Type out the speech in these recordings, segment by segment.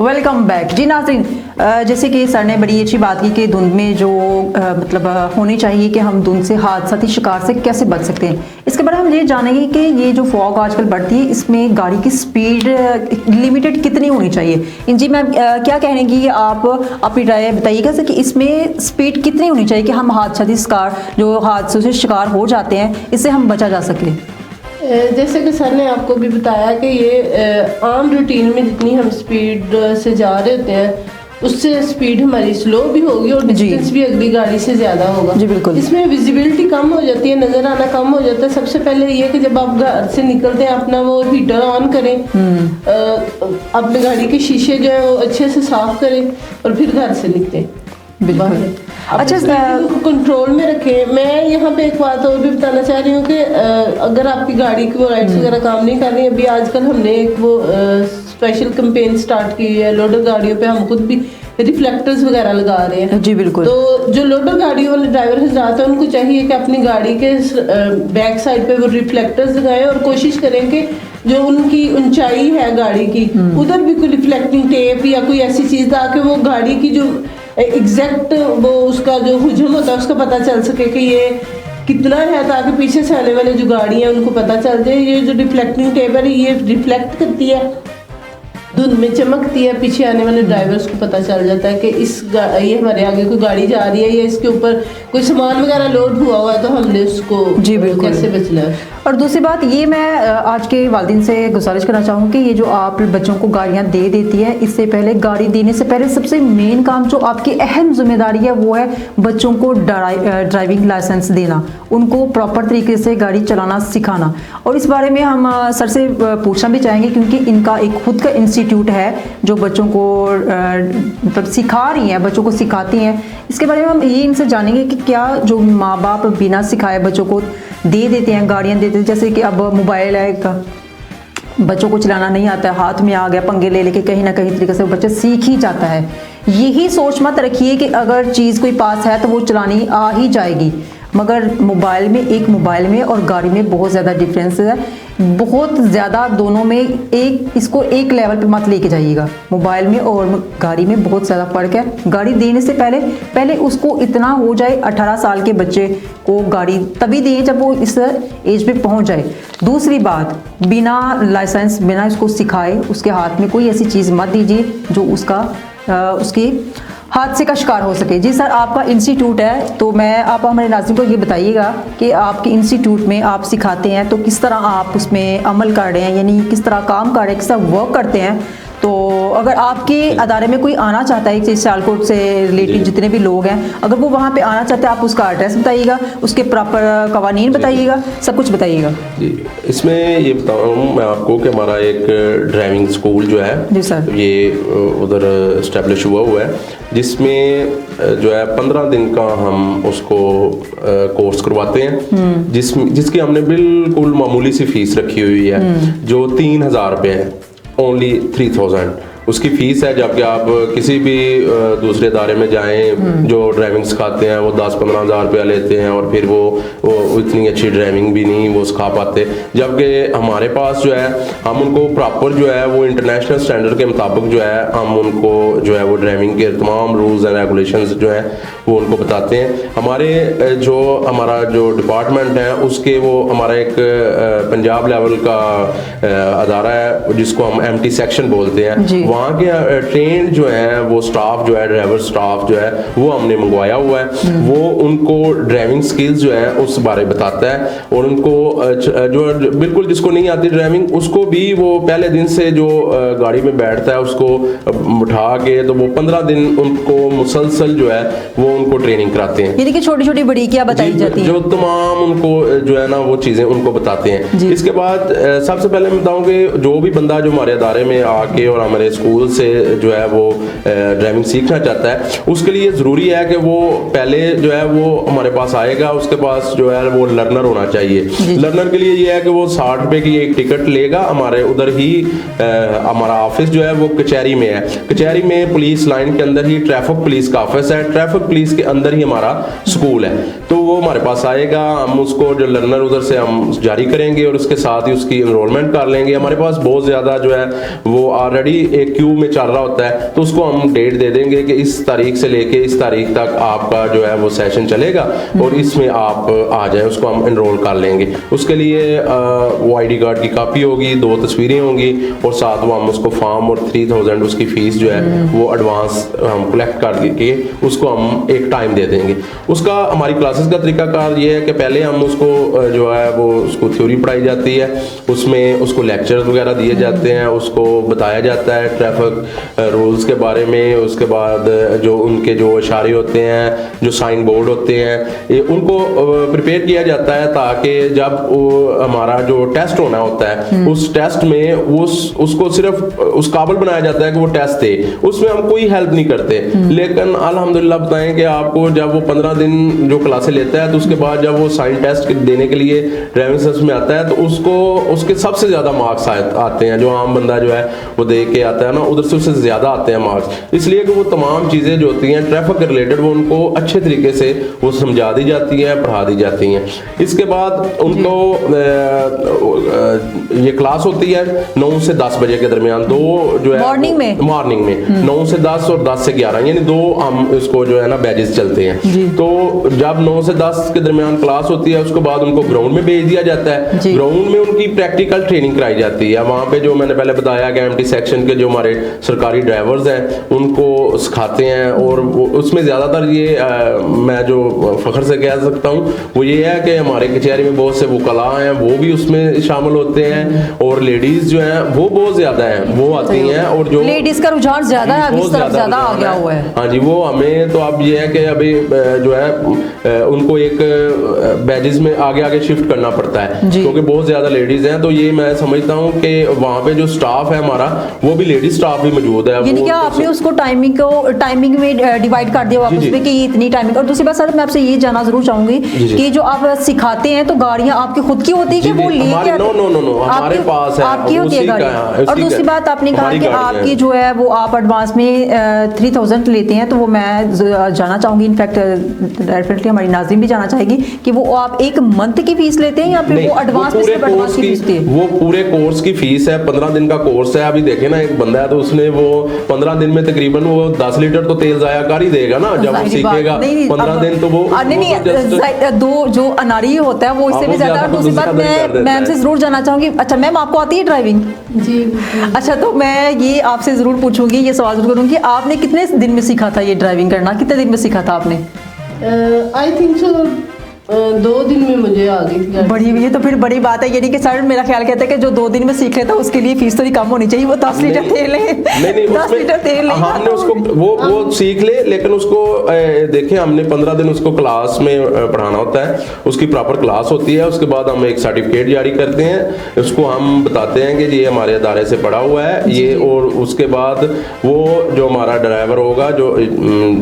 Welcome back जी नाज़रीन। जैसे कि सर ने बड़ी अच्छी बात की कि धुंध में जो मतलब होनी चाहिए कि हम धुंध से हादसाती शिकार से कैसे बच सकते हैं। इसके बाद हम ये जानेंगे कि ये जो फॉग आजकल बढ़ती है इसमें गाड़ी की स्पीड लिमिटेड कितनी होनी चाहिए। जी मैम क्या कहने की आप अपनी राय बताइएगा कि इसमें स्पीड कितनी होनी चाहिए कि हम हादसाती शिकार जो हादसों से शिकार हो जाते हैं इससे हम बचा जा सके। जैसे कि सर ने आपको भी बताया कि ये आम रूटीन में जितनी हम स्पीड से जा रहे होते हैं उससे स्पीड हमारी स्लो भी होगी और डिस्टेंस भी अगली गाड़ी से ज़्यादा होगा। जी बिल्कुल। इसमें विजिबिलिटी कम हो जाती है, नज़र आना कम हो जाता है। सबसे पहले ये कि जब आप घर से निकलते हैं अपना वो हीटर ऑन करें, अपनी गाड़ी के शीशे जो है वो अच्छे से साफ करें और फिर घर से निकलें। बिल्कुल। अच्छा कंट्रोल में रखें। मैं यहाँ पे एक बात और भी बताना चाह रही हूँ कि अगर आपकी गाड़ी की वो लाइट्स वगैरह काम नहीं कर रही, अभी आजकल हमने एक वो स्पेशल कैंपेन स्टार्ट की है। लोडर गाड़ियों पे हम खुद भी रिफ्लेक्टर्स वगैरह लगा रहे हैं। जी बिल्कुल। तो जो लोडर गाड़ियों वाले ड्राइवर हजरात हैं उनको चाहिए कि अपनी गाड़ी के बैक साइड पे वो रिफ्लेक्टर्स लगाएं और कोशिश करें कि जो उनकी ऊंचाई है गाड़ी की उधर भी कोई रिफ्लेक्टिंग टेप या कोई ऐसी चीज़ ताकि वो गाड़ी की जो एग्जैक्ट वो उसका जो हुजूम होता है उसका पता चल सके कि ये कितना है, ताकि पीछे से आने वाले जो गाड़ी हैं उनको पता चल जाए। ये जो रिफ्लेक्टिंग टेप है ये रिफ्लेक्ट करती है, धुंध में चमकती है, पीछे आने वाले ड्राइवर्स को पता चल जाता है कि ये हमारे आगे कोई गाड़ी जा रही है या इसके ऊपर कोई सामान वगैरह लोड हुआ हुआ है तो हमने उसको जी बिल्कुल कैसे बचना है। और दूसरी बात ये मैं आज के वालिदैन से गुजारिश करना चाहूँगी कि ये जो आप बच्चों को गाड़ियाँ दे देती है इससे पहले गाड़ी देने से पहले सबसे मेन काम जो आपकी अहम जिम्मेदारी है वो है बच्चों को ड्राइविंग लाइसेंस देना, उनको प्रॉपर तरीके से गाड़ी चलाना सिखाना। और इस बारे में हम सर से पूछना भी चाहेंगे क्योंकि इनका एक खुद का इंस्टीट्यूट है जो बच्चों को मतलब सिखा रही हैं, बच्चों को सिखाती हैं। इसके बारे में हम ये इनसे जानेंगे कि क्या जो माँ बाप बिना सिखाए बच्चों को दे देते हैं, गाड़ियाँ देते हैं, जैसे कि अब मोबाइल है, बच्चों को चलाना नहीं आता है, हाथ में आ गया, पंगे ले लेके कहीं ना कहीं तरीके से वो बच्चा सीख ही जाता है। यही सोच मत रखिए कि अगर चीज़ कोई पास है तो वो चलानी आ ही जाएगी, मगर मोबाइल में और गाड़ी में बहुत ज़्यादा डिफरेंस है, बहुत ज़्यादा। दोनों में इसको एक लेवल पे मत लेके जाइएगा। मोबाइल में और गाड़ी में बहुत ज़्यादा फ़र्क है। गाड़ी देने से पहले उसको इतना हो जाए, 18 साल के बच्चे को गाड़ी तभी दें जब वो इस एज पे पहुंच जाए। दूसरी बात, बिना लाइसेंस बिना इसको सिखाए उसके हाथ में कोई ऐसी चीज़ मत दीजिए जो उसकी हादसे का शिकार हो सके। जी सर, आपका इंस्टीट्यूट है तो आप हमारे नाज़रीन को ये बताइएगा कि आपके इंस्टीट्यूट में आप सिखाते हैं तो किस तरह आप उसमें अमल कर रहे हैं, यानी किस तरह काम कर रहे हैं, किस तरह वर्क करते हैं। तो अगर आपके अदारे में कोई आना चाहता है कि सियालकोट से रिलेटेड जितने भी लोग हैं, अगर वो वहाँ पे आना चाहते हैं, आप उसका एड्रेस बताइएगा, उसके प्रॉपर कवानीन बताइएगा, सब कुछ बताइएगा। जी, इसमें ये बताऊँ मैं आपको कि हमारा एक ड्राइविंग स्कूल जो है जी सर ये उधर इस्टेब्लिश हुआ है, जिसमें जो है 15 दिन का हम उसको कोर्स करवाते हैं, जिसकी हमने बिल्कुल मामूली सी फीस रखी हुई है जो 3000 रुपये है, ओनली 3000 उसकी फ़ीस है। जबकि आप किसी भी दूसरे इदारे में जाएं जो ड्राइविंग सिखाते हैं वो 10-15 हज़ार रुपया लेते हैं और फिर वो इतनी अच्छी ड्राइविंग भी नहीं वो सिखा पाते। जबकि हमारे पास जो है हम उनको प्रॉपर जो है वो इंटरनेशनल स्टैंडर्ड के मुताबिक जो है हम उनको जो है वो ड्राइविंग के तमाम रूल्स एंड रेगुलेशंस जो है वो उनको बताते हैं। हमारा जो डिपार्टमेंट है उसके वो हमारा एक पंजाब लेवल का अदारा है जिसको हम MT सेक्शन बोलते हैं। वहाँ के ट्रेंड जो है वो स्टाफ जो है ड्राइवर स्टाफ जो है वो हमने मंगवाया हुआ है। वो उनको ड्राइविंग स्किल्स जो है उस बारे बताता है और उनको जो बिल्कुल जिसको नहीं आती ड्राइविंग उसको भी वो पहले दिन से जो गाड़ी में बैठता है उसको उठा के तो वो 15 दिन उनको मुसलसल जो है वो उनको ट्रेनिंग कराते हैं। ये देखिए छोटी छोटी बड़ी क्या बताई जाती है, जो तमाम उनको जो है ना वो चीज़ें उनको बताते हैं। इसके बाद सबसे पहले मैं बताऊँ कि जो भी बंदा जो हमारे अदारे में आके और हमारे स्कूल से जो है वो ड्राइविंग सीखना चाहता है उसके लिए ज़रूरी है कि वो पहले जो है वो हमारे पास आएगा, उसके पास जो है वो लर्नर होना चाहिए। लर्नर के लिए ये है कि वो 60 रुपये की एक टिकट लेगा। हमारे उधर ही हमारा ऑफिस जो है वो कचहरी में है। कचहरी में पुलिस लाइन के अंदर ही ट्रैफिक पुलिस का ऑफिस है, ट्रैफिक पुलिस के अंदर ही हमारा स्कूल है। तो वो हमारे पास आएगा, हम उसको जो लर्नर उधर से हम जारी करेंगे और उसके साथ ही उसकी एनरोलमेंट कर लेंगे। हमारे पास बहुत ज़्यादा जो है वो ऑलरेडी एक क्यू में चल रहा होता है, तो उसको हम डेट दे देंगे कि इस तारीख से लेके इस तारीख तक आपका जो है वो सेशन चलेगा और इसमें आप आ जाएं, उसको हम एनरोल कर लेंगे। उसके लिए वो आईडी कार्ड की कॉपी होगी, 2 तस्वीरें होंगी और साथ वो हम उसको फॉर्म और 3000 उसकी फीस जो है वो एडवांस हम कलेक्ट कर के उसको हम एक टाइम दे देंगे। उसका हमारी क्लासेस का तरीकाकार ये है कि पहले हम उसको जो है वो उसको थ्योरी पढ़ाई जाती है, उसमें उसको लेक्चर्स वगैरह दिए जाते हैं, उसको बताया जाता है ट्रैफिक रूल्स के बारे में। उसके बाद जो उनके जो इशारे होते हैं, जो साइन बोर्ड होते हैं, ये उनको प्रिपेयर किया जाता है ताकि जब हमारा जो टेस्ट होना होता है उस टेस्ट में उसको सिर्फ उस काबिल बनाया जाता है कि वो टेस्ट दे, उसमें हम कोई हेल्प नहीं करते। लेकिन अल्हम्दुलिल्लाह बताएं कि आपको जब वो 15 दिन जो क्लासें लेता है तो उसके बाद जब वो साइन टेस्ट देने के लिए ड्राइविंग लाइसेंस में आता है तो उसको उसके सबसे ज़्यादा मार्क्स आते हैं। जो आम बंदा जो है वो देख के आता है ना, उधर से उससे ज़्यादा आते हैं मार्क्स, इसलिए कि वो तमाम चीज़ें जो होती हैं ट्रैफिक के रिलेटेड वो उनको अच्छे तरीके से वो समझा दी जाती हैं, पढ़ा दी जाती हैं। इसके बाद उनको ये क्लास होती है 9 से 10 बजे के दरमियान, 2 जो है मॉर्निंग में 9 से 10 और 10 से 11, यानी 2 हम इसको जो है ना बैचेस चलते हैं। तो जब 9 से 10 के दरमियान क्लास होती है उसके बाद उनको ग्राउंड में भेज दिया जाता है। ग्राउंड में उनकी प्रैक्टिकल ट्रेनिंग कराई जाती है। वहाँ पे जो मैंने पहले बताया कि एमटी सेक्शन के जो हमारे सरकारी ड्राइवर्स हैं उनको सिखाते हैं और उसमें ज़्यादातर ये मैं जो फख्र से कह सकता हूँ वो ये है कि हमारे कचहरी में बहुत से वकला हैं, वो भी उसमें शामिल होते हैं और लेडीज जो हैं वो बहुत ज़्यादा हैं, वो आती हैं और जो लेडीज का रुझान ज़्यादा है, अभी तरफ ज़्यादा आ गया हुआ है। हाँ जी, वो हमें तो अब ये है कि अभी जो है उनको एक बैचेस में आगे शिफ्ट करना पड़ता है क्योंकि बहुत ज़्यादा लेडीज़ हैं। तो ये मैं समझता हूँ कि वहाँ पे जो स्टाफ है हमारा वो भी लेडीज स्टाफ भी मौजूद है। यानी क्या आपने उसको टाइमिंग में डिवाइड कर दिया वापस में कि इतनी टाइमिंग। और दूसरी बात सर मैं आपसे ये जानना जरूर चाहूंगी कि जो आप सिखाते हैं तो गाड़ियाँ आपकी खुद की होती है कि वो लेके नो हमारे पास है, आपकी होती है गाड़ी। और दूसरी बात आपने कहा कि आपकी जो है वो आप एडवांस में 3000 लेते हैं, तो वो मैं जानना चाहूंगी, इनफैक्ट डेफिनेटली हमारी नाज़रीन भी जानना चाहेगी कि वो आप एक मंथ की फीस लेते हैं या फिर वो एडवांस में सिर्फ एडवांस की फीस है? वो पूरे कोर्स की फीस है, 15 दिन का कोर्स है। अभी देखे ना एक बंदा है तो उसने वो 15 दिन में तकरीबन वो 10 लीटर तो तेल जाया कर ही देगा ना जब वो सीखेगा। 15 दिन तो वो दो जो अनाड़ी होता है वो इससे भी ज्यादा। दूसरी बात मैं आपसे जरूर जानना चाहूंगी, अच्छा मैम आपको आती है ड्राइविंग? जी। अच्छा तो मैं ये आपसे जरूर पूछूंगी, ये सवाल जरूर करूंगी, आपने कितने दिन में सीखा था ये ड्राइविंग करना? कितने दिन में सीखा था आपने? आई थिंक सो 2 दिन में मुझे आ गई थी। बड़ी ये तो फिर बड़ी बात है, यानी कि सर मेरा ख्याल कहता है कि जो 2 दिन में सीख लेता है उसके लिए फीस थोड़ी कम होनी चाहिए। वो 10 लीटर तेल है, 10 लीटर तेल है, हमने उसको वो सीख ले, लेकिन उसको देखें हमने 15 दिन उसको क्लास में पढ़ाना होता है, उसकी प्रॉपर क्लास होती है। उसके बाद हम एक सर्टिफिकेट जारी करते हैं, उसको हम बताते हैं कि ये हमारे अदारे से पढ़ा हुआ है ये। और उसके बाद वो जो हमारा ड्राइवर होगा जो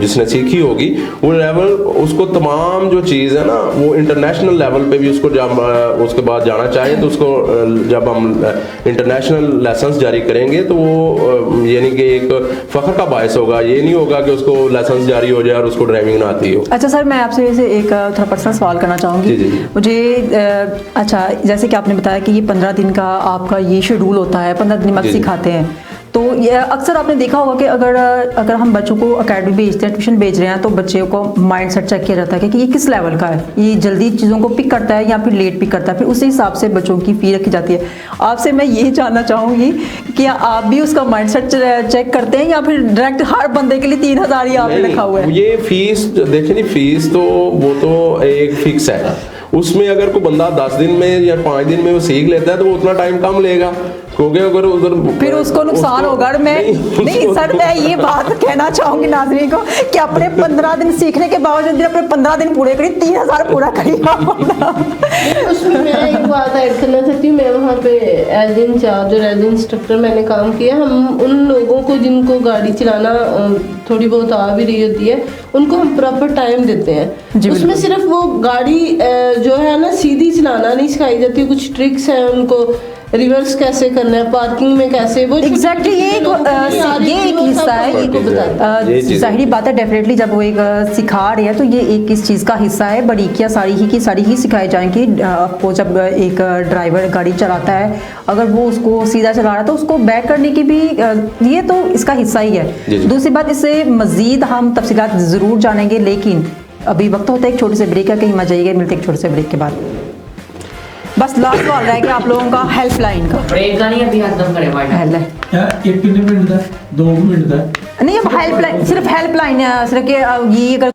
जिसने सीखी होगी वो ड्राइवर उसको तमाम जो चीज़ है ना वो इंटरनेशनल लेवल पे भी उसको जब उसके बाद जाना चाहे तो उसको जब हम इंटरनेशनल लाइसेंस जारी करेंगे तो वो यानी कि एक फख्र का बायस होगा। ये नहीं होगा कि उसको लाइसेंस जारी हो जाए और उसको ड्राइविंग ना आती हो। अच्छा सर मैं आपसे एक थोड़ा पर्सनल सवाल करना चाहूँगी। मुझे अच्छा जैसे कि आपने बताया कि ये 15 दिन का आपका ये शेड्यूल होता है, 15 दिन में सिखाते हैं, तो ये अक्सर आपने देखा होगा कि अगर हम बच्चों को एकेडमी भेजते हैं, ट्यूशन भेज रहे हैं, तो बच्चे को माइंड सेट चेक किया जाता है कि ये किस लेवल का है, ये जल्दी चीज़ों को पिक करता है या फिर लेट पिक करता है, फिर उसी हिसाब से बच्चों की फ़ी रखी जाती है। आपसे मैं ये जानना चाहूँगी कि आप भी उसका माइंड सेट चेक करते हैं या फिर डायरेक्ट हर बंदे के लिए 3000 ही आपने रखा हुआ है? ये फीस देखिए नहीं, फीस तो वो तो एक फिक्स है, उसमें अगर कोई बंदा 10 दिन में या 5 दिन में वो सीख लेता है तो वो उतना टाइम कम लेगा क्योंकि अगर उधर फिर उसको नुकसान होगा। नहीं सर मैं ये बात कहना चाहूंगी नाज़रीन को कि अपने 15 दिन सीखने के बावजूद अपने 15 दिन पूरे करी, 3000 पूरा करिएगा। उसमें मैं एक बात ऐड करना चाहती हूँ, मैं वहाँ पे एज इंचार्ज और एज इंस्ट्रक्टर मैंने काम किया। हम उन लोगों को जिनको गाड़ी चलाना थोड़ी बहुत आ भी रही होती है उनको हम प्रॉपर टाइम देते हैं। उसमें सिर्फ वो गाड़ी जो है ना सीधी चलाना नहीं सिखाई जाती, कुछ ट्रिक्स हैं उनको रिवर्स कैसे करना है, पार्किंग में कैसे, वो एग्जैक्टली ये एक हिस्सा है। जाहिर बात है, डेफिनेटली जब वो एक सिखा रहे हैं तो ये एक इस चीज़ का हिस्सा है। बारीकियाँ सारी ही सिखाई जाएंगी आपको। जब एक ड्राइवर गाड़ी चलाता है, अगर वो उसको सीधा चला रहा है तो उसको बैक करने की भी ये तो इसका हिस्सा ही है। दूसरी बात, इससे मज़ीद हम तफसीलात ज़रूर जानेंगे, लेकिन अभी वक्त होता है एक छोटे से ब्रेक का। कहीं मत जाइएगा, मिलते एक छोटे से ब्रेक के बाद। बस लास्ट सवाल रह गया आप लोगों का हेल्पलाइन का। ब्रेक का नहीं अभी खत्म करे एक कितने मिनट का, 2 मिनट का नहीं, अब हेल्पलाइन, सिर्फ हेल्पलाइन है, सिर्फ कि ये अगर